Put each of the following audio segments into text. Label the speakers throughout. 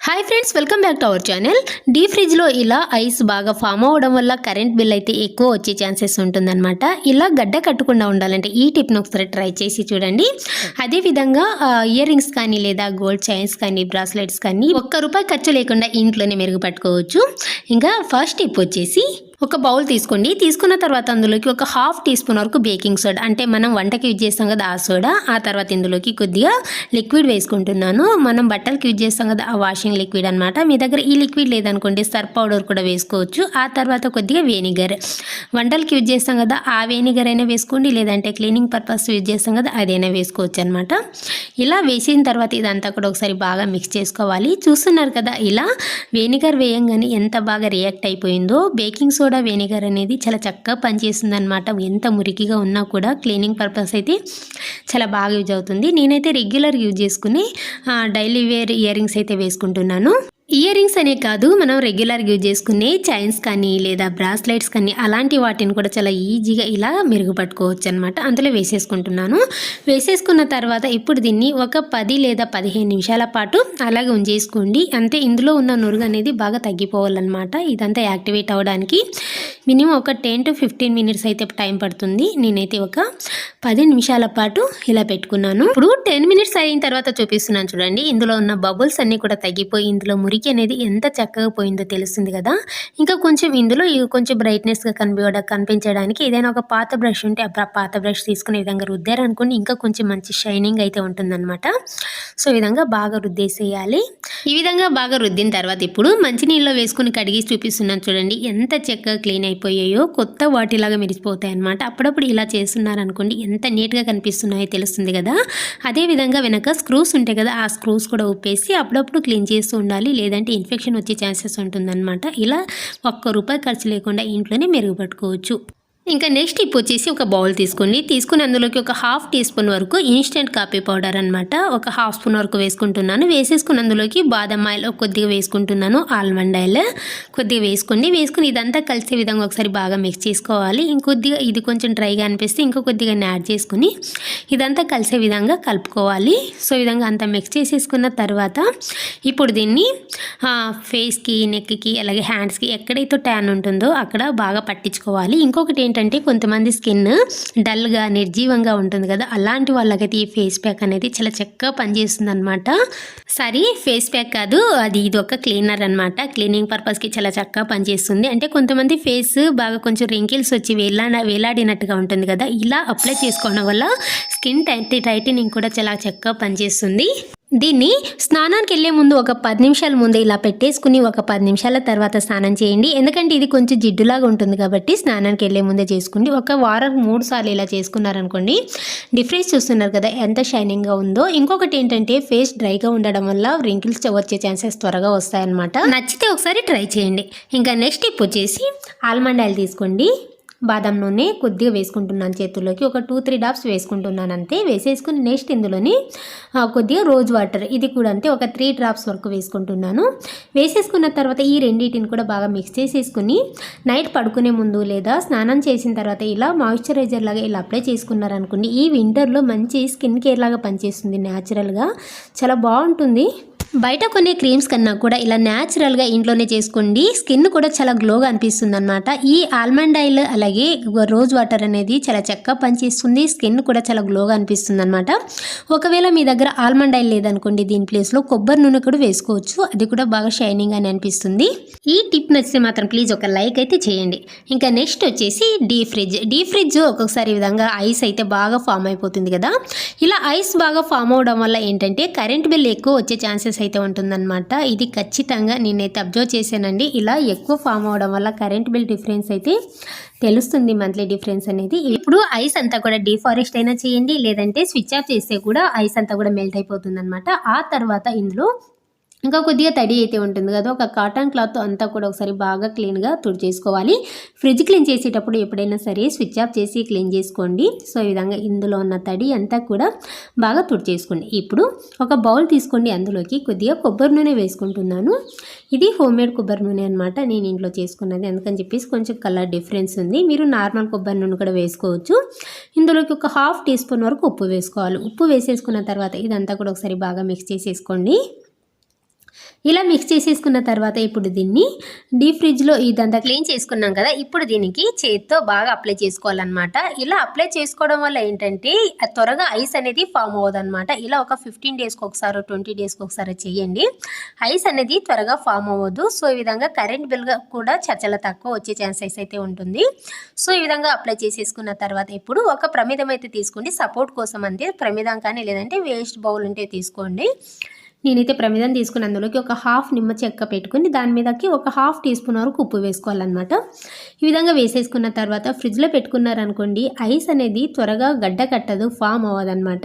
Speaker 1: Hi friends, welcome back to our channel. డీ ఫ్రిడ్జ్లో ఇలా ఐస్ బాగా ఫామ్ అవ్వడం వల్ల కరెంట్ బిల్ అయితే ఎక్కువ వచ్చే ఛాన్సెస్ ఉంటుందన్నమాట. ఇలా గడ్డ కట్టకుండా ఉండాలంటే ఈ టిప్ను ఒకసారి ట్రై చేసి చూడండి. అదేవిధంగా ఇయర్ రింగ్స్ కానీ లేదా గోల్డ్ చైన్స్ కానీ బ్రాస్లెట్స్ కానీ ₹1 ఖర్చు లేకుండా ఇంట్లోనే మెరుగుపట్టుకోవచ్చు. ఇంకా ఫస్ట్ టిప్ వచ్చేసి ఒక బౌల్ తీసుకోండి. తీసుకున్న తర్వాత అందులోకి ఒక ½ టీ స్పూన్ వరకు బేకింగ్ సోడా, అంటే మనం వంటకి యూజ్ చేస్తాం కదా ఆ సోడా. ఆ తర్వాత ఇందులోకి కొద్దిగా లిక్విడ్ వేసుకుంటున్నాను. మనం బట్టలకి యూజ్ చేస్తాం కదా ఆ వాషింగ్ లిక్విడ్ అనమాట. మీ దగ్గర ఈ లిక్విడ్ లేదనుకోండి సర్ఫ్ పౌడర్ కూడా వేసుకోవచ్చు. ఆ తర్వాత కొద్దిగా వెనిగర్, వంటలకి యూజ్ చేస్తాం కదా ఆ వెనిగర్ అయినా వేసుకోండి, లేదంటే క్లీనింగ్ పర్పస్ యూజ్ చేస్తాం కదా అదైనా వేసుకోవచ్చు అనమాట. ఇలా వేసిన తర్వాత ఇదంతా కూడా ఒకసారి బాగా మిక్స్ చేసుకోవాలి. చూస్తున్నారు కదా ఇలా వెనిగర్ వేయంగానే ఎంత బాగా రియాక్ట్ అయిపోయిందో. బేకింగ్ సోడా వెనిగర్ అనేది చాలా చక్కగా పనిచేస్తుంది అనమాట. ఎంత మురికిగా ఉన్నా కూడా క్లీనింగ్ పర్పస్ అయితే చాలా బాగా యూజ్ అవుతుంది. నేనైతే రెగ్యులర్ యూజ్ చేసుకుని డైలీ వేర్ ఇయర్ రింగ్స్ అయితే వేసుకుంటున్నాను. ఇయర్ రింగ్స్ అనే కాదు, మనం రెగ్యులర్గా యూజ్ చేసుకునే చైన్స్ కానీ లేదా బ్రాస్లెట్స్ కానీ అలాంటి వాటిని కూడా చాలా ఈజీగా ఇలా మెరుగుపట్టుకోవచ్చు అనమాట. అందులో వేసేసుకుంటున్నాను. వేసేసుకున్న తర్వాత ఇప్పుడు దీన్ని ఒక 10 లేదా 15 నిమిషాల పాటు అలాగే ఉంచేసుకోండి. అంతే, ఇందులో ఉన్న నురుగు అనేది బాగా తగ్గిపోవాలన్నమాట. ఇదంతా యాక్టివేట్ అవ్వడానికి మినిమం ఒక 10 to 15 మినిట్స్ అయితే టైం పడుతుంది. నేనైతే ఒక 10 నిమిషాల పాటు ఇలా పెట్టుకున్నాను. ఇప్పుడు 10 మినిట్స్ అయిన తర్వాత చూపిస్తున్నాను చూడండి. ఇందులో ఉన్న బబుల్స్ అన్నీ కూడా తగ్గిపోయి ఇందులో మురికి అనేది ఎంత చక్కగా పోయిందో తెలుస్తుంది కదా. ఇంకా కొంచెం ఇందులో కొంచెం బ్రైట్నెస్గా కనిపించడానికి ఏదైనా ఒక పాత బ్రష్ ఉంటే ఆ పాత బ్రష్ తీసుకునే విధంగా రుద్దారనుకోండి ఇంకా కొంచెం మంచి షైనింగ్ అయితే ఉంటుందన్నమాట. సో ఈ విధంగా బాగా రుద్దేసేయాలి. ఈ విధంగా బాగా రుద్దిన తర్వాత ఇప్పుడు మంచినీళ్ళలో వేసుకుని కడిగి చూపిస్తున్నాను చూడండి. ఎంత చక్కగా క్లీన్ అయిపోయాయో, కొత్త వాటిలాగా మెరిసిపోతాయి అన్నమాట. అప్పుడప్పుడు ఇలా చేస్తున్నారనుకోండి ఎంత నీట్గా కనిపిస్తున్నాయో తెలుస్తుంది కదా. అదేవిధంగా వెనక స్క్రూస్ ఉంటాయి కదా, ఆ స్క్రూస్ కూడా ఉప్పేసి అప్పుడప్పుడు క్లీన్ చేస్తూ ఉండాలి, లేదంటే ఇన్ఫెక్షన్ వచ్చే ఛాన్సెస్ ఉంటుందన్నమాట. ఇలా ₹1 ఖర్చు లేకుండా ఇంట్లోనే మెరుగుపట్టుకోవచ్చు. ఇంకా నెక్స్ట్ టిప్ వచ్చేసి ఒక బౌల్ తీసుకుని అందులోకి ఒక ½ టీ స్పూన్ వరకు ఇన్స్టెంట్ కాఫీ పౌడర్ అనమాట ఒక ½ స్పూన్ వరకు వేసుకుంటున్నాను. వేసేసుకుని అందులోకి బాదం ఆయిల్ కొద్దిగా వేసుకుంటున్నాను, ఆల్మండ్ ఆయిల్ కొద్దిగా వేసుకుని ఇదంతా కలిసే విధంగా ఒకసారి బాగా మిక్స్ చేసుకోవాలి. ఇంకొద్దిగా ఇది కొంచెం డ్రైగా అనిపిస్తే ఇంకో కొద్దిగా యాడ్ చేసుకుని ఇదంతా కలిసే విధంగా కలుపుకోవాలి. సో ఈ విధంగా అంతా మిక్స్ చేసేసుకున్న తర్వాత ఇప్పుడు దీన్ని ఫేస్కి, నెక్కి, అలాగే హ్యాండ్స్కి ఎక్కడైతే ట్యాన్ ఉంటుందో అక్కడ బాగా పట్టించుకోవాలి. ఇంకొకటి ఏంటంటే కొంతమంది స్కిన్ డల్గా నిర్జీవంగా ఉంటుంది కదా, అలాంటి వాళ్ళకైతే ఈ ఫేస్ ప్యాక్ అనేది చాలా చక్కగా పనిచేస్తుంది అనమాట. సరే, ఫేస్ ప్యాక్ కాదు, ఇది ఒక క్లీనర్ అనమాట. క్లీనింగ్ పర్పస్కి చాలా చక్కగా పనిచేస్తుంది. అంటే కొంతమంది ఫేస్ బాగా కొంచెం రింకిల్స్ వచ్చి వేలాడినట్టుగా ఉంటుంది కదా, ఇలా అప్లై చేసుకోవడం వల్ల స్కిన్ టైటనింగ్ కూడా చాలా చక్కగా పనిచేస్తుంది. దీన్ని స్నానానికి వెళ్ళే ముందు ఒక 10 నిమిషాల ముందే ఇలా పెట్టేసుకుని ఒక 10 నిమిషాల తర్వాత స్నానం చేయండి. ఎందుకంటే ఇది కొంచెం జిడ్డులాగా ఉంటుంది కాబట్టి స్నానానికి వెళ్ళే ముందే చేసుకోండి. ఒక వారం 3 సార్లు ఇలా చేసుకున్నారనుకోండి డిఫరెన్స్ చూస్తున్నారు కదా ఎంత షైనింగ్గా ఉందో. ఇంకొకటి ఏంటంటే ఫేస్ డ్రైగా ఉండడం వల్ల రింకిల్స్ వచ్చే ఛాన్సెస్ త్వరగా వస్తాయన్నమాట. నచ్చితే ఒకసారి ట్రై చేయండి. ఇంకా నెక్స్ట్ టిప్ వచ్చేసి ఆల్మండ్ ఆయిల్ తీసుకోండి. బాదం నూనె కొద్దిగా వేసుకుంటున్నాను చేతుల్లోకి, ఒక 2-3 డ్రాప్స్ వేసుకుంటున్నాను అంతే. వేసేసుకుని నెక్స్ట్ ఇందులోని కొద్దిగా రోజ్ వాటర్, ఇది కూడా అంతే ఒక 3 డ్రాప్స్ వరకు వేసుకుంటున్నాను. వేసేసుకున్న తర్వాత ఈ రెండింటిని కూడా బాగా మిక్స్ చేసేసుకుని నైట్ పడుకునే ముందు లేదా స్నానం చేసిన తర్వాత ఇలా మాయిశ్చరైజర్ లాగా ఇలా అప్లై చేసుకున్నారనుకోండి ఈ వింటర్లో మంచి స్కిన్ కేర్ లాగా పనిచేస్తుంది. న్యాచురల్గా చాలా బాగుంటుంది. బయట కొనే క్రీమ్స్ కన్నా కూడా ఇలా న్యాచురల్గా ఇంట్లోనే చేసుకోండి. స్కిన్ కూడా చాలా గ్లోగా అనిపిస్తుంది అనమాట. ఈ ఆల్మండ్ ఆయిల్ అలాగే రోజ్ వాటర్ అనేది చాలా చక్కగా పనిచేస్తుంది. స్కిన్ కూడా చాలా గ్లోగా అనిపిస్తుంది అనమాట. ఒకవేళ మీ దగ్గర ఆల్మండ్ ఆయిల్ లేదనుకోండి దీని ప్లేస్లో కొబ్బరి నూనె కూడా వేసుకోవచ్చు, అది కూడా బాగా షైనింగ్ అని అనిపిస్తుంది. ఈ టిప్ నచ్చితే మాత్రం ప్లీజ్ ఒక లైక్ అయితే చేయండి. ఇంకా నెక్స్ట్ వచ్చేసి డీ ఫ్రిడ్జ్ ఒక్కొక్కసారి ఈ విధంగా ఐస్ అయితే బాగా ఫామ్ అయిపోతుంది కదా. ఇలా ఐస్ బాగా ఫామ్ అవడం వల్ల ఏంటంటే కరెంట్ బిల్ ఎక్కువ వచ్చే ఛాన్సెస్ అయితే ఉంటుందన్నమాట. ఇది ఖచ్చితంగా నేనైతే అబ్జర్వ్ చేశానండి. ఇలా ఎక్కువ ఫామ్ అవడం వల్ల కరెంట్ బిల్ డిఫరెన్స్ అయితే తెలుస్తుంది, మంత్లీ డిఫరెన్స్ అనేది. ఇప్పుడు ఐస్ అంతా కూడా డీఫారెస్ట్ అయినా చేయండి, లేదంటే స్విచ్ ఆఫ్ చేస్తే కూడా ఐస్ అంతా కూడా మెల్ట్ అయిపోతుంది అనమాట. ఆ తర్వాత ఇందులో ఇంకా కొద్దిగా తడి అయితే ఉంటుంది కదా, ఒక కాటన్ క్లాత్ అంతా కూడా ఒకసారి బాగా క్లీన్గా తుడిచేసుకోవాలి. ఫ్రిడ్జ్ క్లీన్ చేసేటప్పుడు ఎప్పుడైనా సరే స్విచ్ ఆఫ్ చేసి క్లీన్ చేసుకోండి. సో ఈ విధంగా ఇందులో ఉన్న తడి అంతా కూడా బాగా తుడిచేసుకోండి. ఇప్పుడు ఒక బౌల్ తీసుకోండి, అందులోకి కొద్దిగా కొబ్బరి నూనె వేసుకుంటున్నాను. ఇది హోమ్మేడ్ కొబ్బరి నూనె అనమాట, నేను ఇంట్లో చేసుకున్నది, అందుకని చెప్పేసి కొంచెం కలర్ డిఫరెన్స్ ఉంది. మీరు నార్మల్ కొబ్బరి నూనె కూడా వేసుకోవచ్చు. ఇందులోకి ఒక ½ టీ స్పూన్ వరకు ఉప్పు వేసుకోవాలి. ఉప్పు వేసేసుకున్న తర్వాత ఇదంతా కూడా ఒకసారి బాగా మిక్స్ చేసేసుకోండి. ఇలా మిక్స్ చేసేసుకున్న తర్వాత ఇప్పుడు దీన్ని డీప్ ఫ్రిడ్జ్లో ఇదంతా క్లీన్ చేసుకున్నాం కదా, ఇప్పుడు దీనికి చేత్తో బాగా అప్లై చేసుకోవాలన్నమాట. ఇలా అప్లై చేసుకోవడం వల్ల ఏంటంటే త్వరగా ఐస్ అనేది ఫామ్ అవ్వదన్నమాట. ఇలా ఒక 15 డేస్కి ఒకసారి 20 డేస్కి ఒకసారి చేయండి. ఐస్ అనేది త్వరగా ఫామ్ అవ్వదు. సో ఈ విధంగా కరెంట్ బిల్ కూడా చాలా తక్కువ వచ్చే ఛాన్సెస్ అయితే ఉంటుంది. సో ఈ విధంగా అప్లై చేసేసుకున్న తర్వాత ఇప్పుడు ఒక ప్రమిదం అయితే తీసుకోండి. సపోర్ట్ కోసం అంతే, ప్రమిదం కానీ లేదంటే వేస్ట్ బౌల్ ఉంటే తీసుకోండి. నేనైతే ప్రమిదం తీసుకుని అందులోకి ఒక హాఫ్ నిమ్మ చెక్క పెట్టుకుని దాని మీదకి ఒక హాఫ్ టీ స్పూన్ వరకు ఉప్పు వేసుకోవాలన్నమాట. ఈ విధంగా వేసేసుకున్న తర్వాత ఫ్రిడ్జ్లో పెట్టుకున్నారనుకోండి ఐస్ అనేది త్వరగా గడ్డ కట్టదు, ఫామ్ అవ్వదన్నమాట.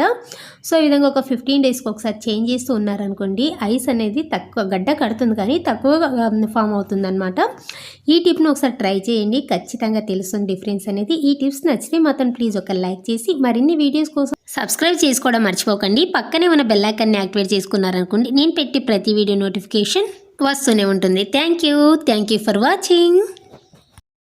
Speaker 1: సో ఈ విధంగా ఒక 15 డేస్కి ఒకసారి చేంజ్ చేస్తూ ఉన్నారనుకోండి ఐస్ అనేది తక్కువ గడ్డ కడుతుంది కానీ తక్కువగా ఫామ్ అవుతుందన్నమాట. ఈ టిప్ను ఒకసారి ట్రై చేయండి, ఖచ్చితంగా తెలుస్తుంది డిఫరెన్స్ అనేది. ఈ టిప్స్ నచ్చితే మాత్రం ప్లీజ్ ఒక లైక్ చేసి మరిన్ని వీడియోస్ కోసం సబ్స్క్రైబ్ చేసుకోవడం మర్చిపోకండి. పక్కనే ఉన్న బెల్ ఐకాన్ని యాక్టివేట్ చేసుకున్నారనుకోండి నేను పెట్టి ప్రతి వీడియో నోటిఫికేషన్ వస్తూనే ఉంటుంది. Thank you for watching.